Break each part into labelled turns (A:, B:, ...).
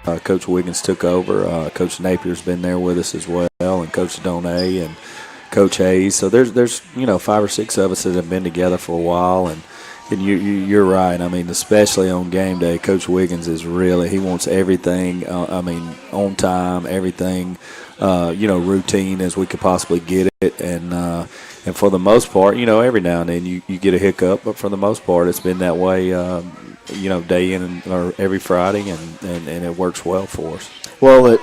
A: Coach Wiggins took over. Coach Napier's been there with us as well, and Coach Donay and Coach Hayes. So there's 5 or 6 of us that have been together for a while, and you're right. I mean, especially on game day, Coach Wiggins is he wants everything. On time, everything, routine as we could possibly get it, and for the most part, every now and then you get a hiccup, but for the most part, it's been that way. Day in or every Friday, and it works well for us.
B: Well,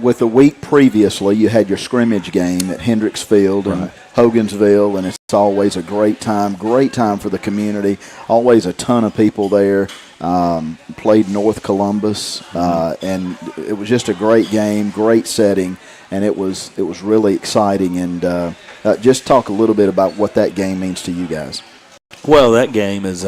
B: with the week previously, you had your scrimmage game at Hendricks Field in Hogansville, and it's always a great time for the community. Always a ton of people there. Played North Columbus, and it was just a great game, great setting, and it was really exciting. And just talk a little bit about what that game means to you guys.
A: Well, that game is.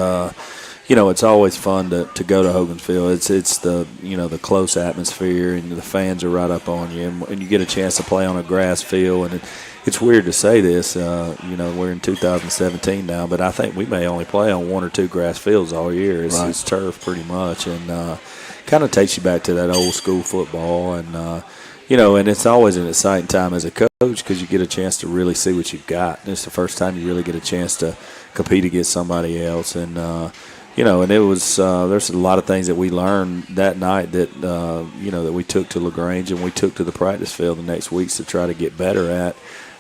A: It's always fun to go to Hogansville. It's the the close atmosphere, and the fans are right up on you, and you get a chance to play on a grass field. And it's weird to say this, we're in 2017 now, but I think we may only play on 1 or 2 grass fields all year. It's turf pretty much, and kind of takes you back to that old school football, and and it's always an exciting time as a coach because you get a chance to really see what you've got. And it's the first time you really get a chance to compete against somebody else, and and it was there's a lot of things that we learned that night that that we took to LaGrange and we took to the practice field the next weeks to try to get better at.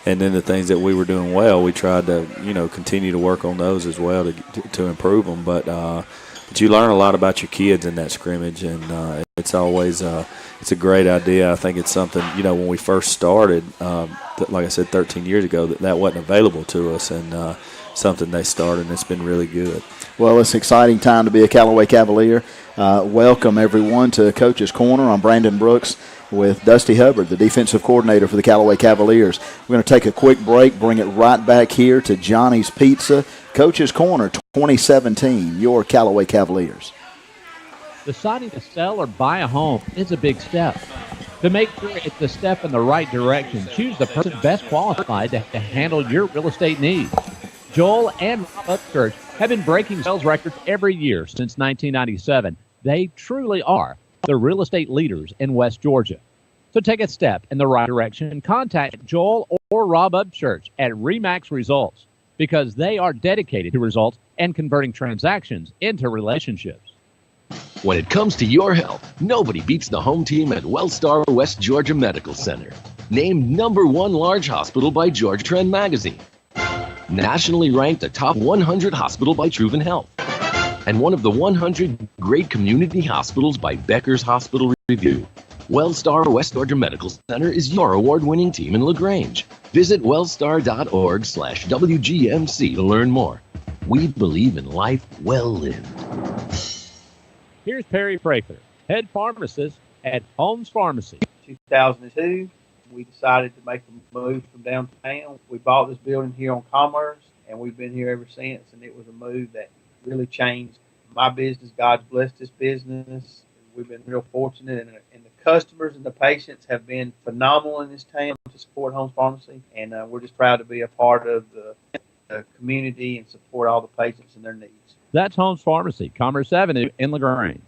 A: And then the things that we were doing well, we tried to continue to work on those as well to improve them. But you learn a lot about your kids in that scrimmage, and it's always it's a great idea. I think it's something when we first started, like I said 13 years ago, that wasn't available to us, and something they started, and it's been really good.
B: Well, it's an exciting time to be a Callaway Cavalier. Welcome, everyone, to Coach's Corner. I'm Brandon Brooks with Dusty Hubbard, the defensive coordinator for the Callaway Cavaliers. We're going to take a quick break, bring it right back here to Johnny's Pizza. Coach's Corner 2017, your Callaway Cavaliers.
C: Deciding to sell or buy a home is a big step. To make sure it's a step in the right direction, choose the person best qualified to handle your real estate needs. Joel and Rob Upchurch have been breaking sales records every year since 1997. They truly are the real estate leaders in West Georgia. So take a step in the right direction and contact Joel or Rob Upchurch at RE/MAX Results because they are dedicated to results and converting transactions into relationships.
D: When it comes to your health, nobody beats the home team at Wellstar West Georgia Medical Center. Named #1 large hospital by Georgia Trend Magazine. Nationally ranked a top 100 hospital by Truven Health, and one of the 100 great community hospitals by Becker's Hospital Review. Wellstar West Georgia Medical Center is your award-winning team in LaGrange. Visit wellstar.org/WGMC to learn more. We believe in life well lived.
C: Here's Perry Prather, head pharmacist at Holmes Pharmacy.
E: 2002. We decided to make a move from downtown. We bought this building here on Commerce, and we've been here ever since, and it was a move that really changed my business. God's blessed this business. We've been real fortunate, and the customers and the patients have been phenomenal in this town to support Holmes Pharmacy, and we're just proud to be a part of the community and support all the patients and their needs.
C: That's Holmes Pharmacy, Commerce Avenue in LaGrange.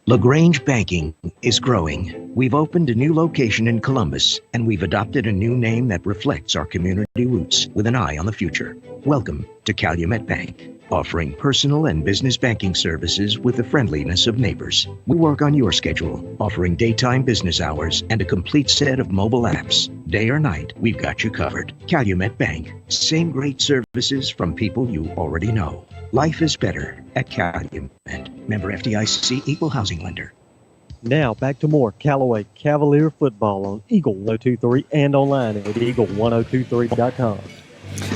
F: LaGrange Banking is growing. We've opened a new location in Columbus, and we've adopted a new name that reflects our community roots with an eye on the future. Welcome to Calumet Bank, offering personal and business banking services with the friendliness of neighbors. We work on your schedule, offering daytime business hours and a complete set of mobile apps. Day or night, we've got you covered. Calumet Bank, same great services from people you already know. Life is better at Calumet. Member FDIC, equal housing lender.
G: Now back to more Callaway Cavalier football on Eagle 1023 and online at eagle1023.com.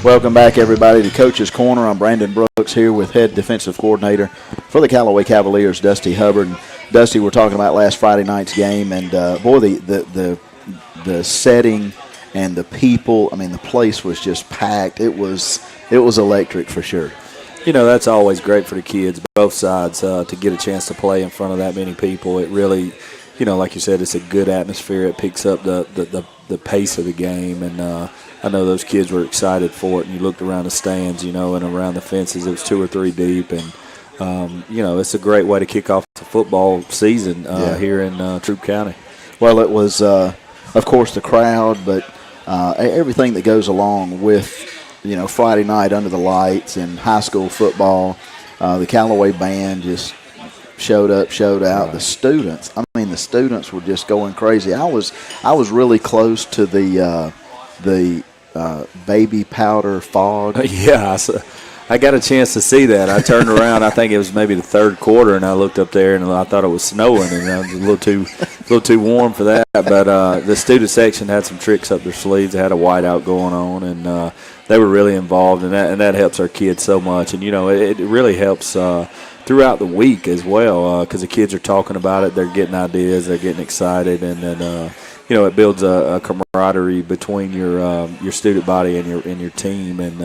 B: Welcome back, everybody, to Coach's Corner. I'm Brandon Brooks here with head defensive coordinator for the Callaway Cavaliers, Dusty Hubbard. And Dusty, we're talking about last Friday night's game, and boy, the setting and the people. I mean, the place was just packed. It was electric for sure.
A: That's always great for the kids, both sides, to get a chance to play in front of that many people. It really, like you said, it's a good atmosphere. It picks up the pace of the game, and I know those kids were excited for it. And you looked around the stands, and around the fences, it was 2 or 3 deep, and it's a great way to kick off the football season here in Troup County.
B: Well, it was, of course, the crowd, but everything that goes along with, Friday night under the lights and high school football. The Callaway band just showed up, showed out. Right. The students were just going crazy. I was really close to the baby powder fog.
A: Yeah, I got a chance to see that. I turned around. I think it was maybe the third quarter, and I looked up there, and I thought it was snowing, and it was a little too warm for that. But the student section had some tricks up their sleeves. They had a whiteout going on, and they were really involved, and that helps our kids so much. And it really helps throughout the week as well, because the kids are talking about it. They're getting ideas. They're getting excited, and then it builds a camaraderie between your student body and your team, and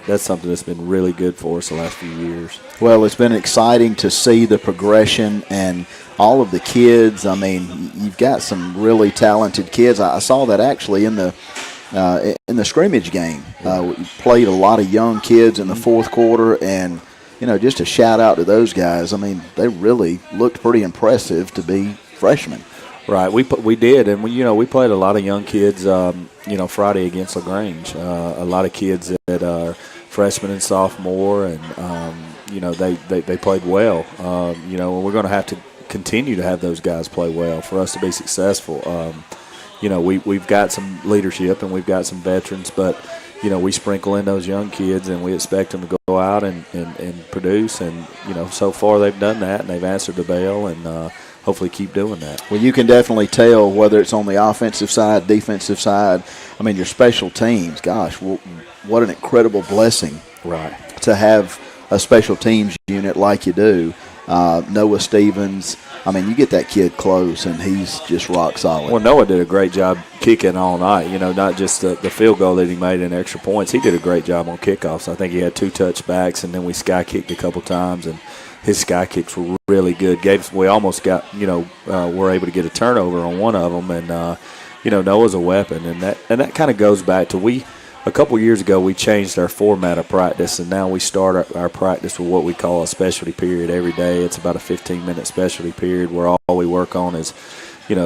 A: that's something that's been really good for us the last few years.
B: Well, it's been exciting to see the progression and all of the kids. I mean, you've got some really talented kids. I saw that actually in the scrimmage game. We played a lot of young kids in the fourth quarter, and just a shout out to those guys. I mean, they really looked pretty impressive to be freshmen.
A: Right, we did, and we played a lot of young kids. Friday against LaGrange, a lot of kids that are freshmen and sophomore, and they played well. We're going to have to continue to have those guys play well for us to be successful. We've got some leadership and we've got some veterans, but we sprinkle in those young kids and we expect them to go out and produce. And so far they've done that and they've answered the bell, and hopefully keep doing that.
B: Well, you can definitely tell whether it's on the offensive side, defensive side. I mean, your special teams, gosh, what an incredible blessing,
A: right,
B: to have a special teams unit like you do. Noah Stevens, I mean, you get that kid close, and he's just rock solid.
A: Well, Noah did a great job kicking all night, not just the field goal that he made in extra points. He did a great job on kickoffs. I think he had 2 touchbacks, and then we sky kicked a couple times, and his sky kicks were really good. We almost got, were able to get a turnover on one of them, and, Noah's a weapon. And that kind of goes back to a couple years ago we changed our format of practice, and now we start our practice with what we call a specialty period every day. It's about a 15-minute specialty period where all we work on is,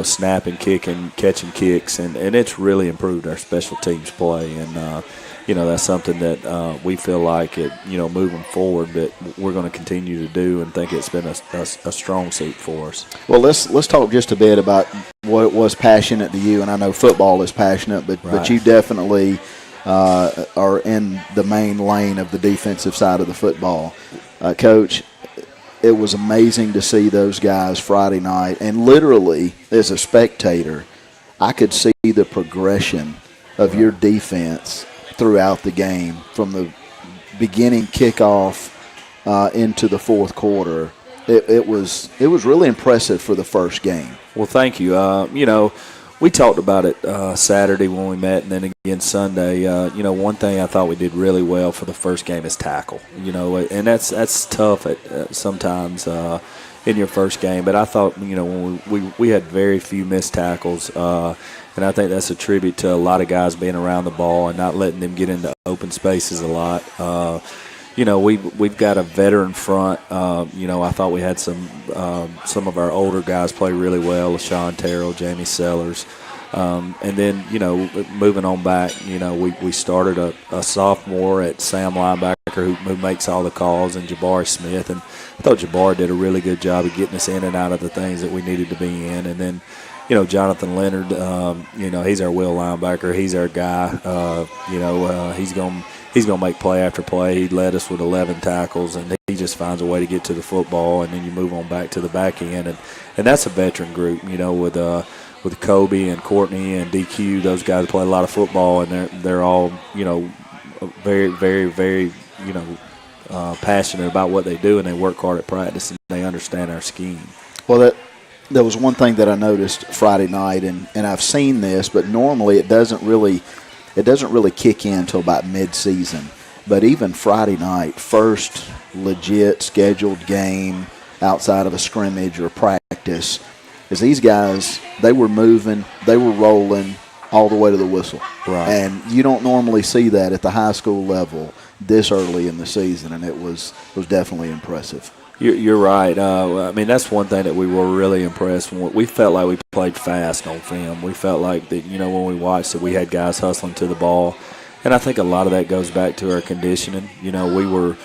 A: snapping, kicking, catching kicks, and it's really improved our special teams play. And, that's something that we feel like moving forward that we're going to continue to do, and think it's been a strong suit for us.
B: Well, let's talk just a bit about what it was passionate to you, and I know football is passionate, but you definitely are in the main lane of the defensive side of the football. Coach, it was amazing to see those guys Friday night, and literally as a spectator, I could see the progression of your defense throughout the game, from the beginning kickoff into the fourth quarter. It was really impressive for the first game.
A: Well, thank you. We talked about it Saturday when we met, and then again Sunday. One thing I thought we did really well for the first game is tackle. And that's tough at sometimes in your first game. But I thought when we had very few missed tackles. And I think that's a tribute to a lot of guys being around the ball and not letting them get into open spaces a lot. We've got a veteran front. I thought we had some of our older guys play really well. LaShawn Terrell, Jamie Sellers. And then, moving on back, we started a sophomore at Sam linebacker who makes all the calls, and Jabari Smith. And I thought Jabari did a really good job of getting us in and out of the things that we needed to be in. And then, Jonathan Leonard, he's our will linebacker. He's our guy. He's gonna make play after play. He led us with 11 tackles, and he just finds a way to get to the football. And then you move on back to the back end, and that's a veteran group. With Kobe and Courtney and DQ, those guys play a lot of football, and they're all very, very, very passionate about what they do, and they work hard at practice, and they understand our scheme.
B: Well, there was one thing that I noticed Friday night, and I've seen this, but normally it doesn't really kick in until about mid-season. But even Friday night, first legit scheduled game outside of a scrimmage or practice, is these guys, they were moving, they were rolling, all the way to the whistle.
A: Right.
B: And you don't normally see that at the high school level this early in the season, and it was definitely impressive.
A: You're right. I mean, that's one thing that we were really impressed with. We felt like we played fast on film. We felt like that, when we watched it, we had guys hustling to the ball. And I think a lot of that goes back to our conditioning. We were,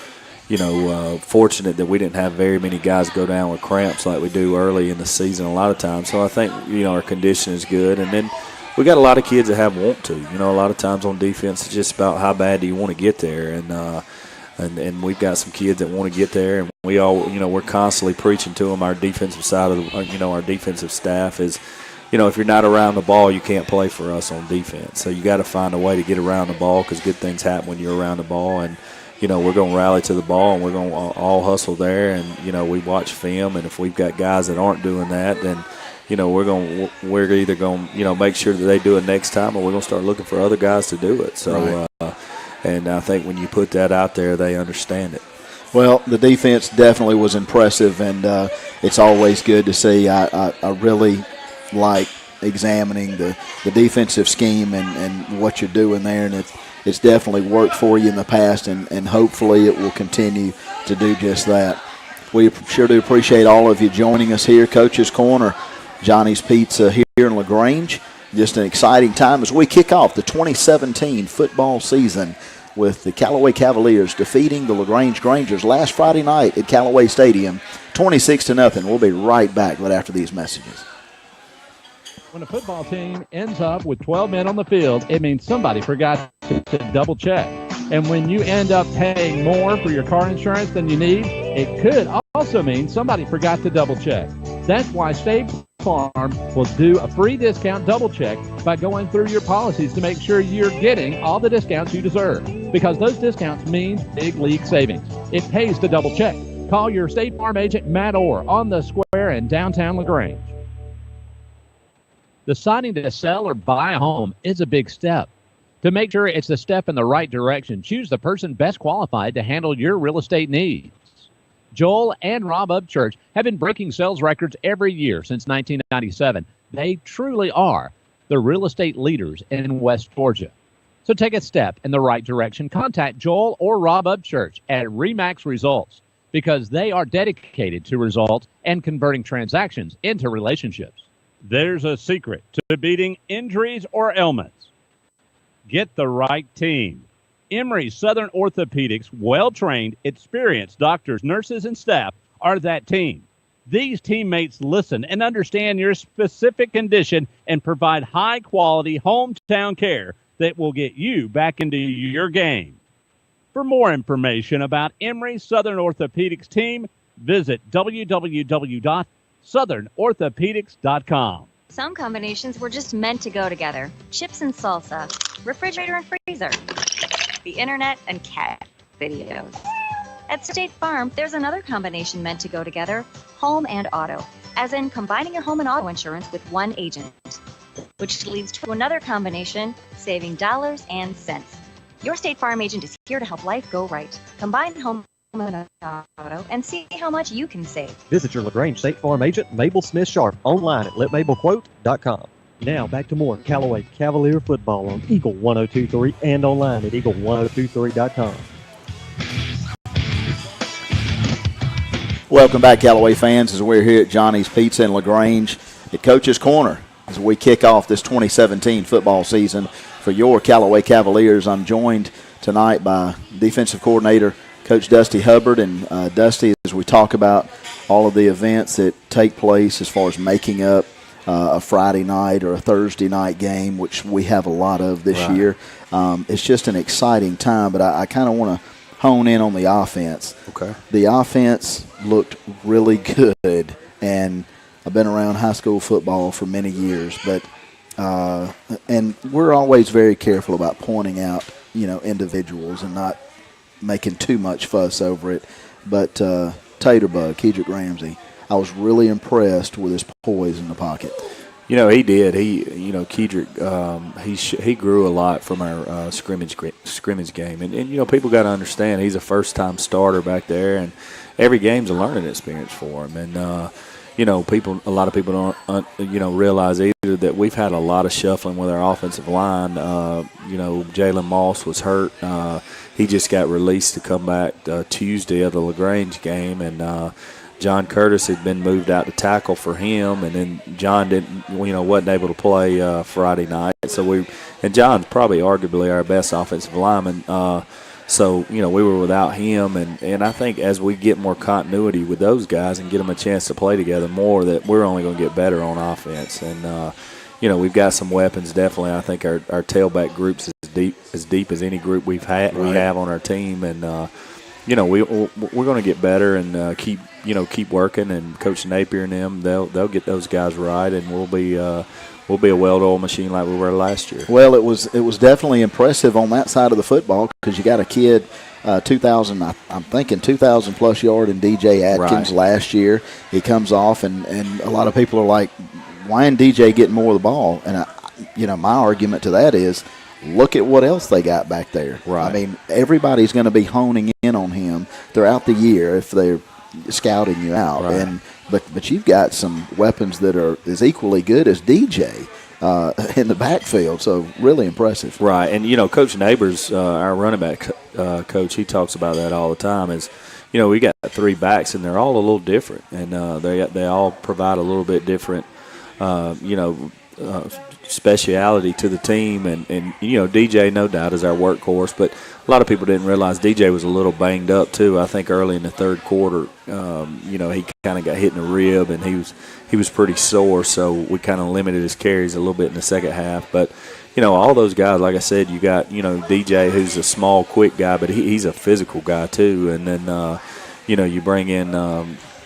A: fortunate that we didn't have very many guys go down with cramps like we do early in the season a lot of times. So I think, our conditioning is good. And then we got a lot of kids that have want to. A lot of times on defense, it's just about how bad do you want to get there. And we've got some kids that want to get there, and we all, we're constantly preaching to them. Our defensive side of our defensive staff is, if you're not around the ball, you can't play for us on defense. So you got to find a way to get around the ball because good things happen when you're around the ball. And we're going to rally to the ball, and we're going to all hustle there. And we watch film, and if we've got guys that aren't doing that, then we're either going to make sure that they do it next time, or we're going to start looking for other guys to do it. So.
B: Right.
A: And I think when you put that out there, they understand it.
B: Well, the defense definitely was impressive, and it's always good to see. I really like examining the defensive scheme and what you're doing there, and it's definitely worked for you in the past, and hopefully it will continue to do just that. We sure do appreciate all of you joining us here. Coach's Corner, Johnny's Pizza here in LaGrange. Just an exciting time as we kick off the 2017 football season with the Callaway Cavaliers defeating the LaGrange Grangers last Friday night at Callaway Stadium, 26-0. We'll be right back right after these messages.
C: When a football team ends up with 12 men on the field, it means somebody forgot to double check. And when you end up paying more for your car insurance than you need, it could also mean somebody forgot to double check. That's why State Farm will do a free discount double check by going through your policies to make sure you're getting all the discounts you deserve. Because those discounts mean big league savings. It pays to double check. Call your State Farm agent, Matt Orr, on the square in downtown LaGrange. Deciding to sell or buy a home is a big step. To make sure it's a step in the right direction, choose the person best qualified to handle your real estate needs. Joel and Rob Upchurch have been breaking sales records every year since 1997. They truly are the real estate leaders in West Georgia. So take a step in the right direction. Contact Joel or Rob Upchurch at RE/MAX Results because they are dedicated to results and converting transactions into relationships.
H: There's a secret to beating injuries or ailments. Get the right team. Emory Southern Orthopedics' well-trained, experienced doctors, nurses, and staff are that team. These teammates listen and understand your specific condition and provide high-quality hometown care that will get you back into your game. For more information about Emory Southern Orthopedics team, visit www.southernorthopedics.com.
I: Some combinations were just meant to go together. Chips and salsa, refrigerator and freezer, the internet and cat videos. At State Farm, there's another combination meant to go together, home and auto, as in combining your home and auto insurance with one agent, which leads to another combination, saving dollars and cents. Your State Farm agent is here to help life go right. Combine home and auto and see how much you can save.
G: Visit your LaGrange State Farm agent, Mabel Smith Sharp, online at letmabelquote.com. Now back to more Callaway Cavalier football on Eagle 102.3 and online at eagle1023.com.
B: Welcome back, Callaway fans, as we're here at Johnny's Pizza in LaGrange at Coach's Corner as we kick off this 2017 football season for your Callaway Cavaliers. I'm joined tonight by defensive coordinator Coach Dusty Hubbard. And Dusty, as we talk about all of the events that take place as far as making up a Friday night or a Thursday night game, which we have a lot of this year, it's just an exciting time. But I kind of want to hone in on the offense.
A: Okay.
B: The offense looked really good, and I've been around high school football for many years, but and we're always very careful about pointing out, individuals and not making too much fuss over it. But Taterbug, Kedrick Ramsey, I was really impressed with his poise in the pocket.
A: He did. Kedrick, he grew a lot from our scrimmage game. And people got to understand he's a first-time starter back there, and every game's a learning experience for him. And, a lot of people don't, realize either that we've had a lot of shuffling with our offensive line. Jalen Moss was hurt. He just got released to come back Tuesday of the LaGrange game, and John Curtis had been moved out to tackle for him, and then John wasn't able to play Friday night. And John's probably arguably our best offensive lineman. So, we were without him, and I think as we get more continuity with those guys and get them a chance to play together more, that we're only going to get better on offense. And, we've got some weapons, definitely. I think our tailback group's as deep as any group we have on our team. And, we're going to get better and keep working. And Coach Napier and them, they'll get those guys right, and we'll be a well-oiled machine like we were last year.
B: Well, it was definitely impressive on that side of the football because you got a kid, 2,000 plus yard in DJ Atkins last year. He comes off, and a lot of people are like, why isn't DJ getting more of the ball? And, my argument to that is, look at what else they got back there.
A: Right.
B: I mean, everybody's going to be honing in on him throughout the year if they're scouting you out.
A: Right.
B: But you've got some weapons that are as equally good as DJ in the backfield, so really impressive.
A: Right, and, Coach Neighbors, our running back coach, he talks about that all the time is, we got 3 backs, and they're all a little different, and they all provide a little bit different, speciality to the team, and DJ, no doubt, is our workhorse, but a lot of people didn't realize DJ was a little banged up too. I think early in the third quarter, he kind of got hit in the rib, and he was pretty sore, so we kind of limited his carries a little bit in the second half. But all those guys, like I said, you got DJ, who's a small, quick guy, but he's a physical guy too, and then you bring in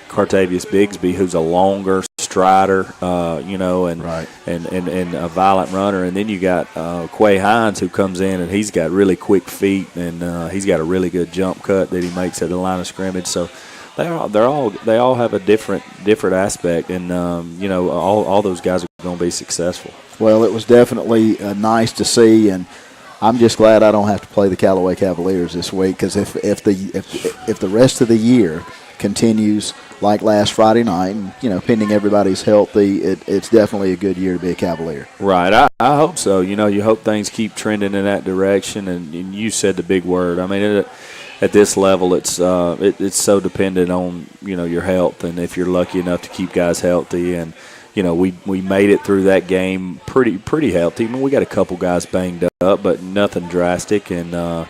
A: Cartavius Bigsby, who's a longer strider, and a violent runner. And then you got Quay Hines, who comes in, and he's got really quick feet, and he's got a really good jump cut that he makes at the line of scrimmage. So they all have a different aspect, and all those guys are going to be successful.
B: Well, it was definitely nice to see, and I'm just glad I don't have to play the Callaway Cavaliers this week, because if the rest of the year continues like last Friday night, and pending everybody's healthy, it's definitely a good year to be a Cavalier.
A: Right, I hope so. You hope things keep trending in that direction, and you said the big word. I mean, at this level, it's so dependent on your health, and if you're lucky enough to keep guys healthy, and we made it through that game pretty healthy. I mean, we got a couple guys banged up, but nothing drastic, and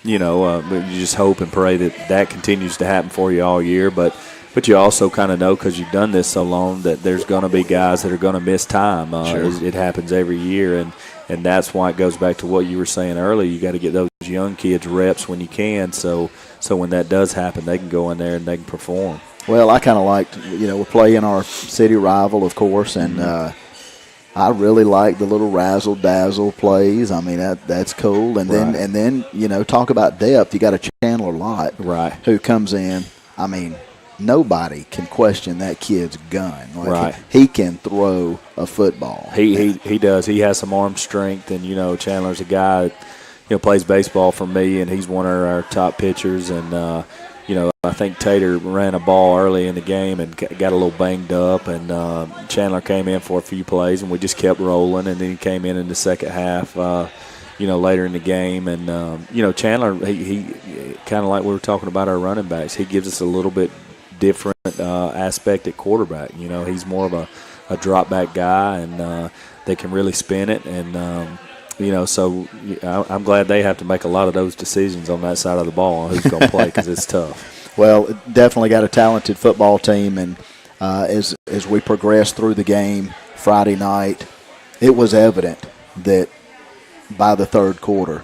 A: you just hope and pray that continues to happen for you all year. But you also kind of know, because you've done this so long, that there's going to be guys that are going to miss time.
B: Sure.
A: It happens every year, and that's why it goes back to what you were saying earlier. You got to get those young kids reps when you can, so when that does happen, they can go in there and they can perform.
B: Well, I kind of liked, we're playing our city rival, of course, and I really like the little razzle-dazzle plays. I mean, that's cool. And then talk about depth. You got a Chandler Lott, who comes in. I mean, nobody can question that kid's gun. He can throw a football.
A: He does. He has some arm strength, and Chandler's a guy that plays baseball for me, and he's one of our top pitchers. And I think Tater ran a ball early in the game and got a little banged up, and Chandler came in for a few plays, and we just kept rolling. And then he came in the second half, later in the game. And, Chandler, he kind of like we were talking about our running backs, he gives us a little bit different aspect at quarterback. He's more of a drop-back guy, and they can really spin it. And, so I'm glad they have to make a lot of those decisions on that side of the ball on who's going to play, because it's tough.
B: Well, definitely got a talented football team, and as we progressed through the game Friday night, it was evident that by the third quarter,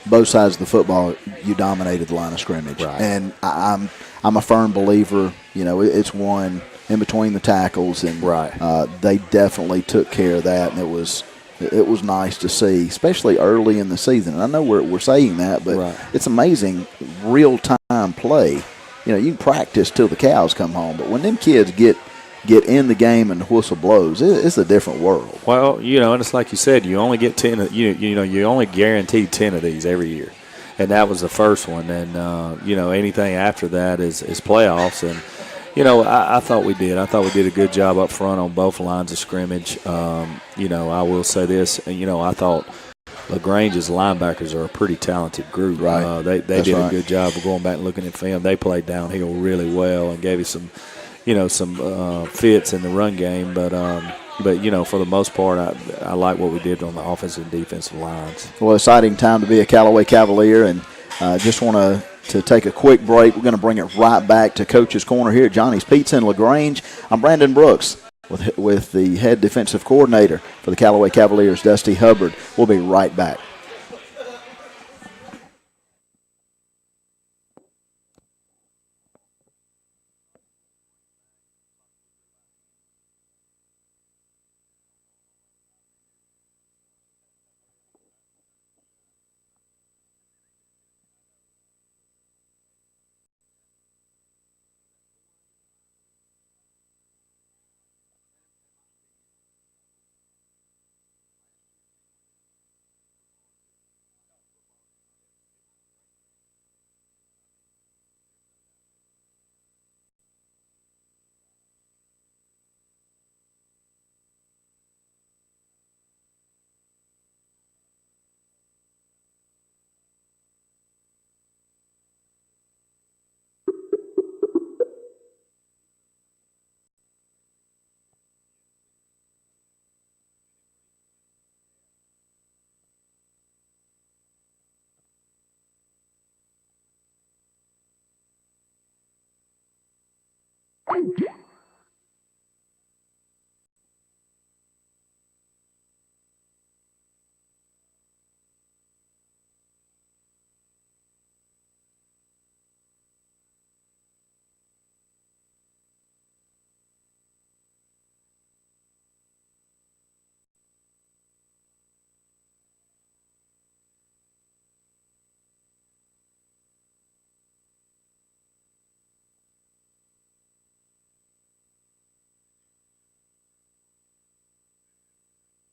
B: both sides of the football, you dominated the line of scrimmage.
A: Right.
B: And I'm a firm believer, it's won in between the tackles, and they definitely took care of that, and it was nice to see, especially early in the season. And I know we're saying that, but it's amazing real-time play. You can practice till the cows come home, but when them kids get in the game and the whistle blows, it's a different world.
A: Well, and it's like you said, you only get 10. You only guaranteed 10 of these every year, and that was the first one. And anything after that is playoffs. And I thought we did. I thought we did a good job up front on both lines of scrimmage. I will say this. I thought LaGrange's linebackers are a pretty talented group.
B: Right.
A: They did a good job of going back and looking at film. They played downhill really well and gave you some fits in the run game. But for the most part, I like what we did on the offensive and defensive lines.
B: Well, exciting time to be a Callaway Cavalier, and just want to take a quick break. We're going to bring it right back to Coach's Corner here at Johnny's Pizza in LaGrange. I'm Brandon Brooks with the head defensive coordinator for the Callaway Cavaliers, Dusty Hubbard. We'll be right back.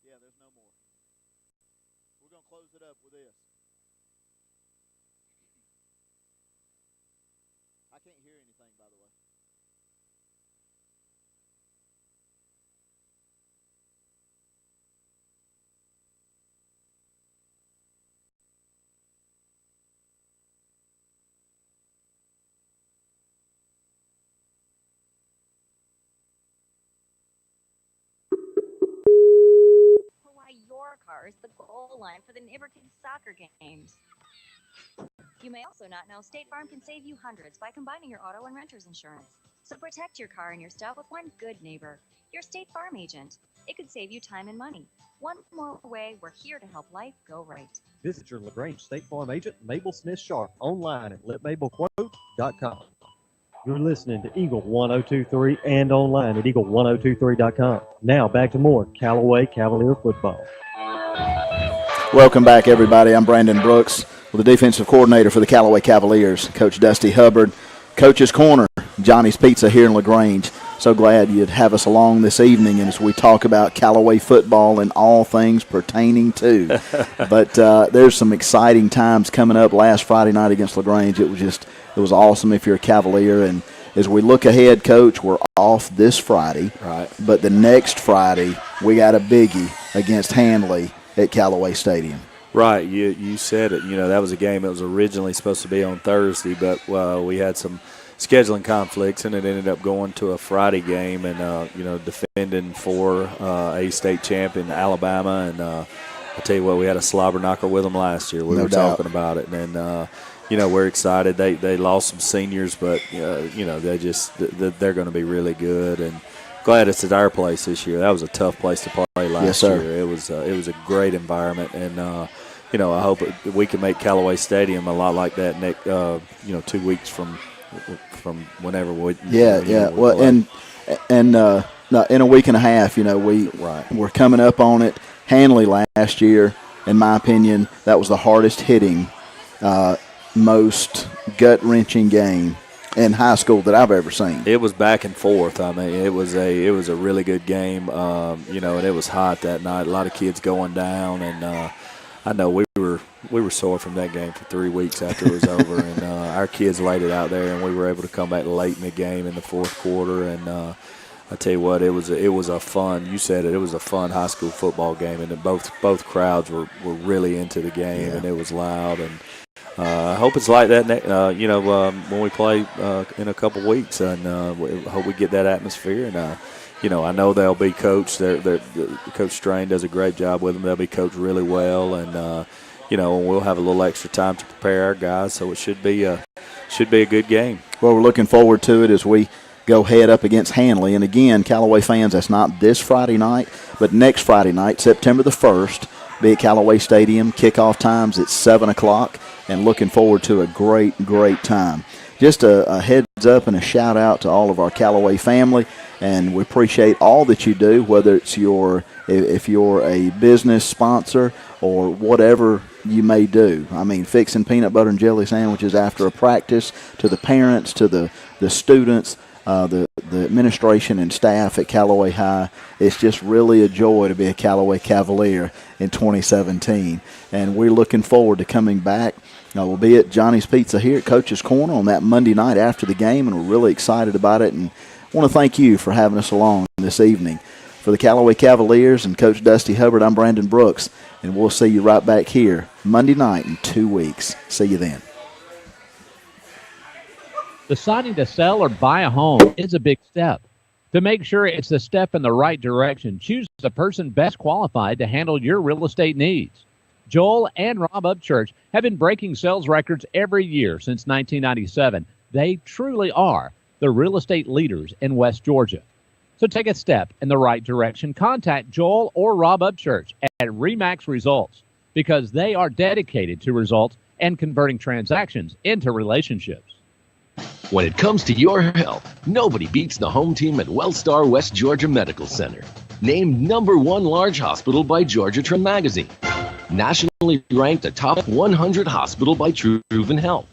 B: Yeah, there's no more. We're going to close it up with this. I can't hear anything, by the way.
I: Why your car is the goal line for the neighbor kids' soccer games. You may also not know State Farm can save you hundreds by combining your auto and renter's insurance. So protect your car and your stuff with one good neighbor, your State Farm agent. It could save you time and money. One more way, we're here to help life go right.
G: Visit your LaGrange State Farm agent, Mabel Smith Sharp, online at letmabelquote.com. You're listening to Eagle 1023 and online at eagle1023.com. Now back to more Callaway Cavalier football.
B: Welcome back, everybody. I'm Brandon Brooks with the defensive coordinator for the Callaway Cavaliers, Coach Dusty Hubbard. Coach's Corner, Johnny's Pizza here in LaGrange. So glad you'd have us along this evening and as we talk about Callaway football and all things pertaining to. But there's some exciting times coming up. Last Friday night against LaGrange, it was awesome if you're a Cavalier. And as we look ahead, Coach, we're off this Friday.
A: Right.
B: But the next Friday, we got a biggie against Handley at Callaway Stadium.
A: Right, you said it. That was a game that was originally supposed to be on Thursday, but we had some scheduling conflicts, and it ended up going to a Friday game. And defending for a state champion, Alabama, and I tell you what, we had a slobber knocker with them last year. We were talking about it, and we're excited. They lost some seniors, but they're going to be really good, and glad it's at our place this year. That was a tough place to play last year. It was a great environment, and I hope we can make Callaway Stadium a lot like that next 2 weeks from whenever we.
B: Well, in a week and a half, we're coming up on it. Handley last year, in my opinion, that was the hardest hitting, most gut wrenching game in high school that I've ever seen.
A: It was back and forth. I mean, it was a really good game. And it was hot that night. A lot of kids going down, and I know we were sore from that game for 3 weeks after it was over, and our kids laid it out there, and we were able to come back late in the game in the fourth quarter. And I tell you what, it was a fun. You said it was a fun high school football game, and both crowds were really into the game, and it was loud. And I hope it's like that, when we play in a couple weeks, and I hope we get that atmosphere. And I know they'll be coached. Coach Strain does a great job with them. They'll be coached really well, and we'll have a little extra time to prepare our guys. So it should be a good game.
B: Well, we're looking forward to it as we go head up against Hanley. And again, Callaway fans, that's not this Friday night, but next Friday night, September the 1st, be at Callaway Stadium. Kickoff times at 7 o'clock, and looking forward to a great, great time. Just a heads up and a shout out to all of our Callaway family, and we appreciate all that you do, whether it's if you're a business sponsor or whatever you may do. I mean, fixing peanut butter and jelly sandwiches after a practice, to the parents, to the students, the administration and staff at Callaway High. It's just really a joy to be a Callaway Cavalier in 2017, and we're looking forward to coming back. We'll be at Johnny's Pizza here at Coach's Corner on that Monday night after the game, and we're really excited about it. And I want to thank you for having us along this evening. For the Callaway Cavaliers and Coach Dusty Hubbard, I'm Brandon Brooks, and we'll see you right back here Monday night in 2 weeks. See you then.
C: Deciding to sell or buy a home is a big step. To make sure it's a step in the right direction, choose the person best qualified to handle your real estate needs. Joel and Rob Upchurch have been breaking sales records every year since 1997. They truly are the real estate leaders in West Georgia. So take a step in the right direction. Contact Joel or Rob Upchurch at RE/MAX Results, because they are dedicated to results and converting transactions into relationships.
D: When it comes to your health, nobody beats the home team at WellStar West Georgia Medical Center. Named #1 large hospital by Georgia Trend Magazine. Nationally ranked a top 100 hospital by Truven Health.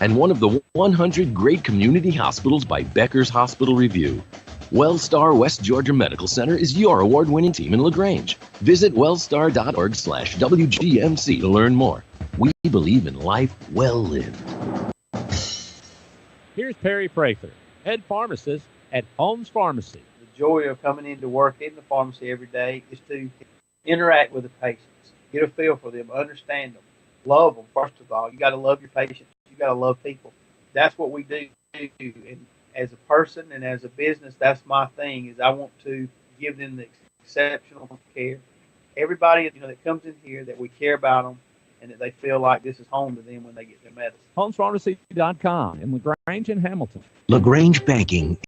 D: And one of the 100 great community hospitals by Becker's Hospital Review. WellStar West Georgia Medical Center is your award-winning team in LaGrange. Visit wellstar.org/WGMC to learn more. We believe in life well lived.
C: Here's Perry Prather, head pharmacist at Holmes Pharmacy.
E: The joy of coming into work in the pharmacy every day is to interact with the patients, get a feel for them, understand them, love them. First of all, you got to love your patients. You got to love people. That's what we do. And as a person and as a business, that's my thing. Is I want to give them the exceptional care. Everybody that comes in here, that we care about them, and that they feel like this is home to them when they get their medicine.
C: HolmesPharmacy.com in LaGrange and Hamilton.
F: LaGrange Banking